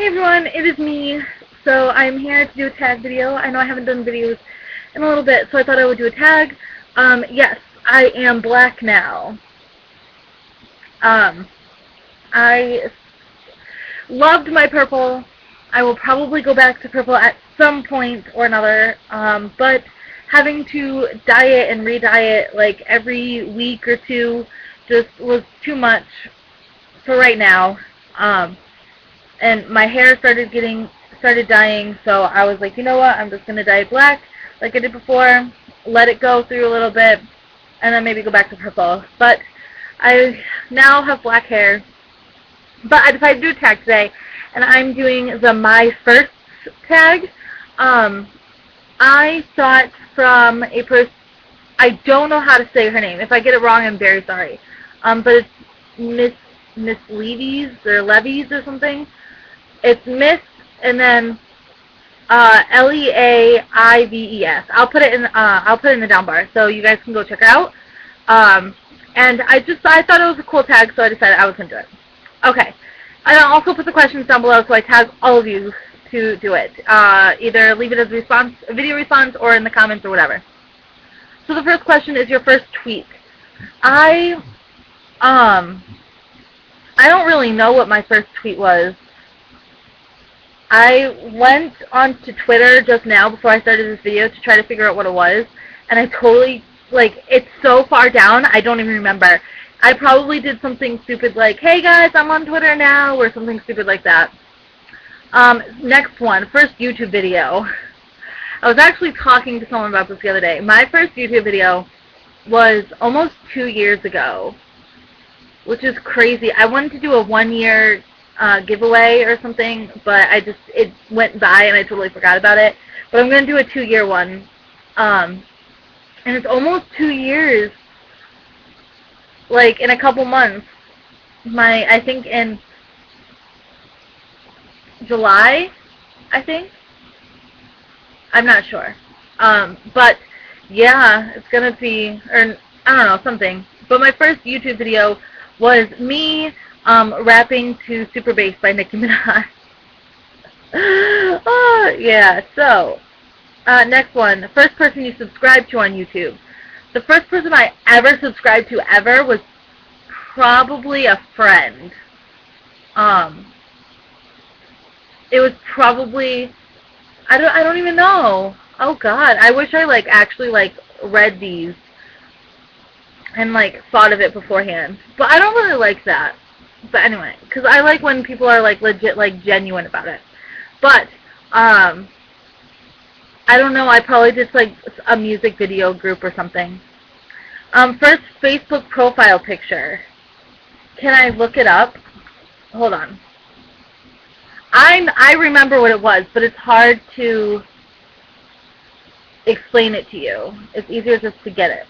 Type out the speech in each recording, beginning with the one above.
Hey everyone, it is me. So I'm here to do a tag video. I know I haven't done videos in a little bit, so I thought I would do a tag. Yes, I am black now. I loved my purple. I will probably go back to purple at some point or another, but having to dye it and re-dye it like every week or two just was too much for right now. And my hair started dying, so I was like, you know what, I'm just going to dye it black like I did before, let it go through a little bit, and then maybe go back to purple. But I now have black hair, but I decided to do a tag today, and I'm doing the My First tag. I saw it from a person, I don't know how to say her name. If I get it wrong, I'm very sorry. But it's missleavies or levies or something. It's Miss and then Leavives. I'll put it in the down bar so you guys can go check it out. And I thought it was a cool tag, so I decided I was gonna do it. Okay. And I'll also put the questions down below, so I tag all of you to do it. Either leave it as a video response, or in the comments or whatever. So the first question is your first tweet. I don't really know what my first tweet was. I went onto Twitter just now before I started this video to try to figure out what it was, and I totally, it's so far down, I don't even remember. I probably did something stupid like, hey guys, I'm on Twitter now, or something stupid like that. Next one, first YouTube video. I was actually talking to someone about this the other day. My first YouTube video was almost 2 years ago, which is crazy. I wanted to do a 1-year giveaway or something, but it went by and I totally forgot about it. But I'm going to do a 2-year one. And it's almost 2 years, in a couple months. I think in July, I'm not sure. But yeah, it's going to be, or I don't know, something. But my first YouTube video was me rapping to Super Bass by Nicki Minaj. Oh, yeah, so, next one. First person you subscribed to on YouTube. The first person I ever subscribed to ever was probably a friend. It was probably, I don't even know. Oh God, I wish I actually read these and thought of it beforehand. But I don't really like that. But anyway, because I like when people are legit genuine about it. But I don't know, I probably did a music video group or something. First Facebook profile picture. Can I look it up? Hold on. I remember what it was, but it's hard to explain it to you. It's easier just to get it.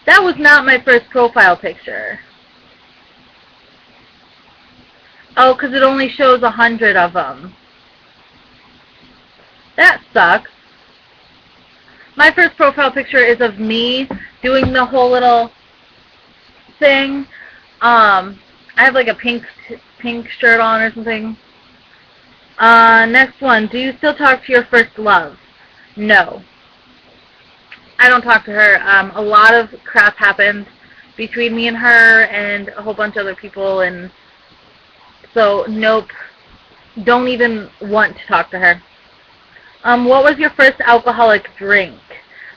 That was not my first profile picture. Oh, because it only shows 100 of them. That sucks. My first profile picture is of me doing the whole little thing. I have a pink shirt on or something. Next one. Do you still talk to your first love? No. I don't talk to her. A lot of crap happened between me and her and a whole bunch of other people, and so nope. Don't even want to talk to her. What was your first alcoholic drink?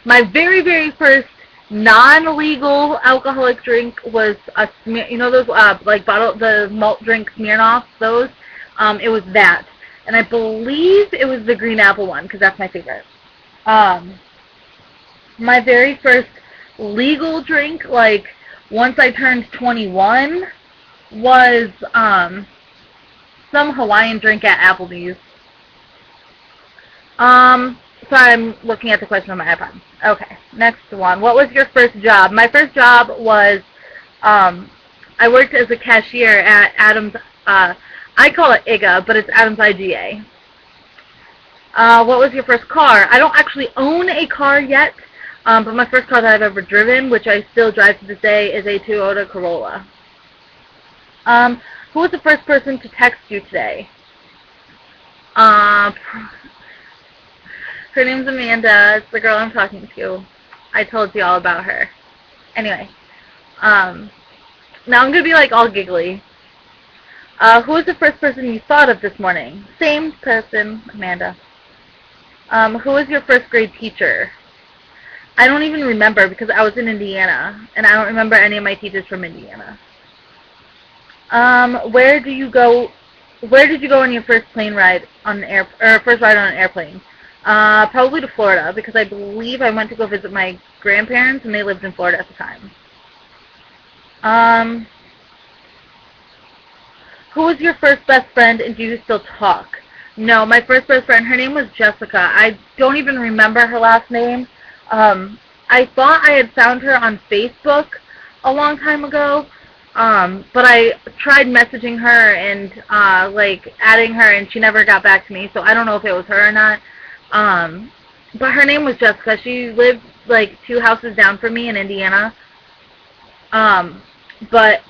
My very, very first non-legal alcoholic drink was those the malt drink Smirnoff, those. It was that, and I believe it was the green apple one because that's my favorite. My very first legal drink, once I turned 21, was some Hawaiian drink at Applebee's. Sorry, I'm looking at the question on my iPod. Okay, next one. What was your first job? My first job was, I worked as a cashier at Adams, I call it IGA, but it's Adams IGA. What was your first car? I don't actually own a car yet. But my first car that I've ever driven, which I still drive to this day, is a Toyota Corolla. Who was the first person to text you today? Her name's Amanda. It's the girl I'm talking to. I told you all about her. Anyway, now I'm going to be like all giggly. Who was the first person you thought of this morning? Same person, Amanda. Who was your first grade teacher? I don't even remember because I was in Indiana, and I don't remember any of my teachers from Indiana. Where did you go on your first plane ride on an first ride on an airplane? Probably to Florida because I believe I went to go visit my grandparents, and they lived in Florida at the time. Who was your first best friend, and do you still talk? No, my first best friend, her name was Jessica. I don't even remember her last name. I thought I had found her on Facebook a long time ago, but I tried messaging her and, adding her, and she never got back to me, so I don't know if it was her or not. But her name was Jessica. She lived, 2 houses down from me in Indiana. But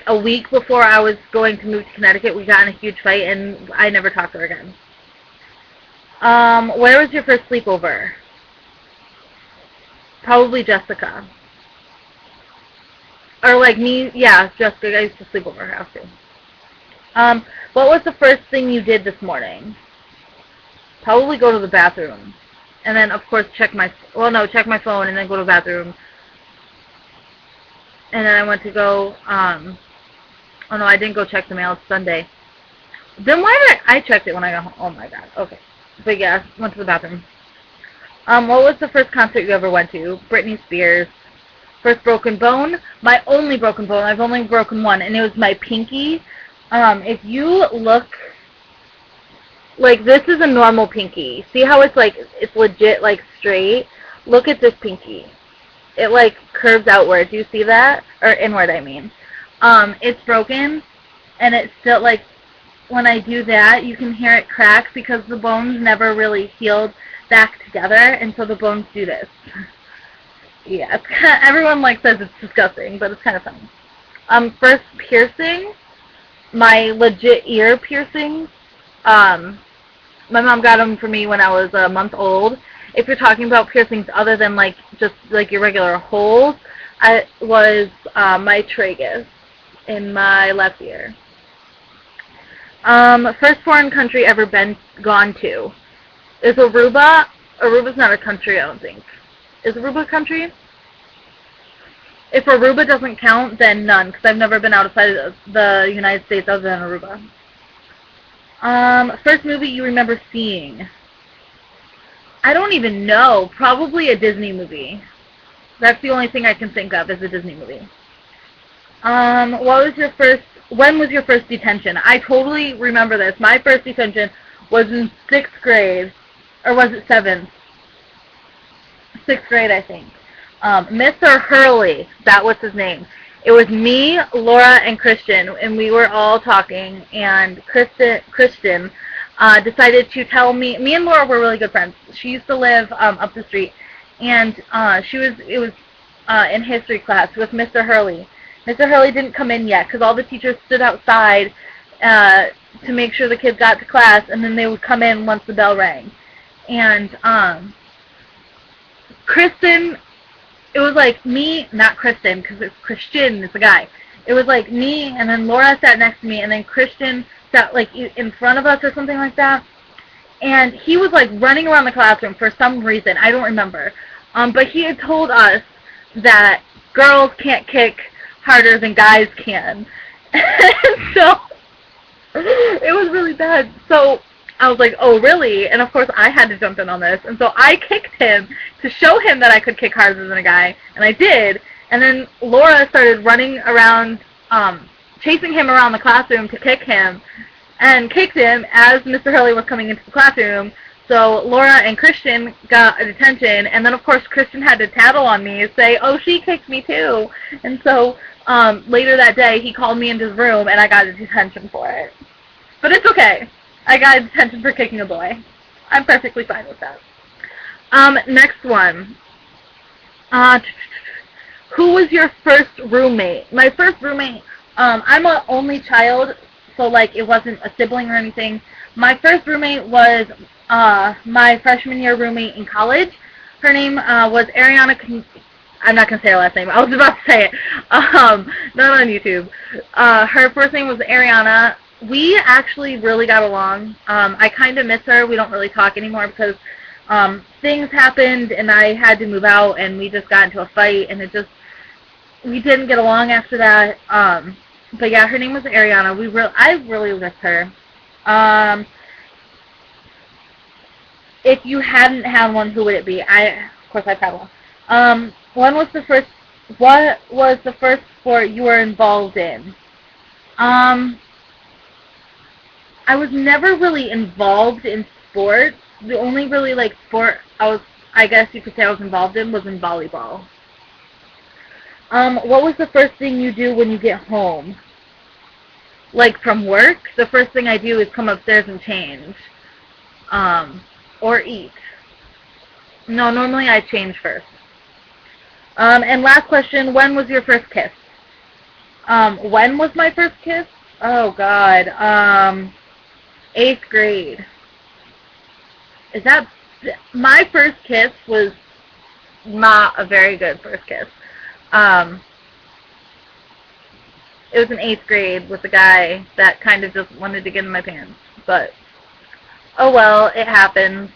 a week before I was going to move to Connecticut, we got in a huge fight, and I never talked to her again. Where was your first sleepover? Probably Jessica. Or me, yeah, Jessica. I used to sleep over her house too. What was the first thing you did this morning? Probably go to the bathroom. And then, of course, check my phone and then go to the bathroom. And then I went to go, oh no, I didn't go check the mail. It's Sunday. Then why did I checked it when I got home? Oh my god, okay. But yeah, went to the bathroom. What was the first concert you ever went to? Britney Spears. First broken bone? My only broken bone. I've only broken one, and it was my pinky. If you look, this is a normal pinky. See how it's it's legit, straight? Look at this pinky. It curves outward. Do you see that? Or inward, I mean. It's broken, and it's still when I do that, you can hear it crack because the bones never really healed back together, and so the bones do this. Yeah, it's everyone says it's disgusting, but it's kind of funny. First piercing, my legit ear piercings. My mom got them for me when I was a month old. If you're talking about piercings other than just your regular holes, I was my tragus in my left ear. First foreign country ever gone to is Aruba. Aruba's not a country, I don't think. Is Aruba a country? If Aruba doesn't count, then none, because I've never been outside of the United States other than Aruba. First movie you remember seeing? I don't even know. Probably a Disney movie. That's the only thing I can think of is a Disney movie. When was your first detention? I totally remember this. My first detention was in 6th grade. Or was it 7th? 6th grade, I think. Mr. Hurley, that was his name. It was me, Laura, and Christian, and we were all talking, and Christian decided to tell me and Laura were really good friends. She used to live up the street, and it was in history class with Mr. Hurley. Mr. Hurley didn't come in yet, because all the teachers stood outside to make sure the kids got to class, and then they would come in once the bell rang. And Kristen, it was me, not Kristen, because it's Christian, it's a guy. It was me, and then Laura sat next to me, and then Christian sat in front of us or something like that. And he was running around the classroom for some reason, I don't remember. But he had told us that girls can't kick harder than guys can. So it was really bad. So I was like, oh, really? And, of course, I had to jump in on this. And so I kicked him to show him that I could kick harder than a guy. And I did. And then Laura started running around, chasing him around the classroom to kick him, and kicked him as Mr. Hurley was coming into the classroom. So Laura and Christian got a detention. And then, of course, Christian had to tattle on me and say, oh, she kicked me too. And so later that day, he called me into his room, and I got a detention for it. But it's okay. I got a detention for kicking a boy. I'm perfectly fine with that. Next one. Who was your first roommate? My first roommate I'm an only child, so like it wasn't a sibling or anything. My first roommate was my freshman year roommate in college. Her name was Ariana. I'm not gonna say her last name. I was about to say it. Not on YouTube. Her first name was Ariana. We actually really got along. I kind of miss her. We don't really talk anymore because things happened and I had to move out and we just got into a fight and we didn't get along after that. But yeah, her name was Ariana. I really miss her. If you hadn't had one, who would it be? Of course I've had one. What was the first sport you were involved in? I was never really involved in sports. The only really sport I guess you could say I was involved in was in volleyball. What was the first thing you do when you get home? Like from work, the first thing I do is come upstairs and change. Or eat. No, normally I change first. And last question, when was your first kiss? When was my first kiss? Oh, God. 8th grade. My first kiss was not a very good first kiss. It was in 8th grade with a guy that kind of just wanted to get in my pants. But, oh well, it happens.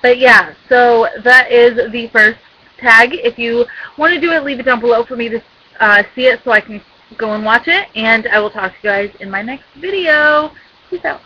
But yeah, so that is the first tag. If you want to do it, leave it down below for me to see it so I can go and watch it. And I will talk to you guys in my next video. Peace out.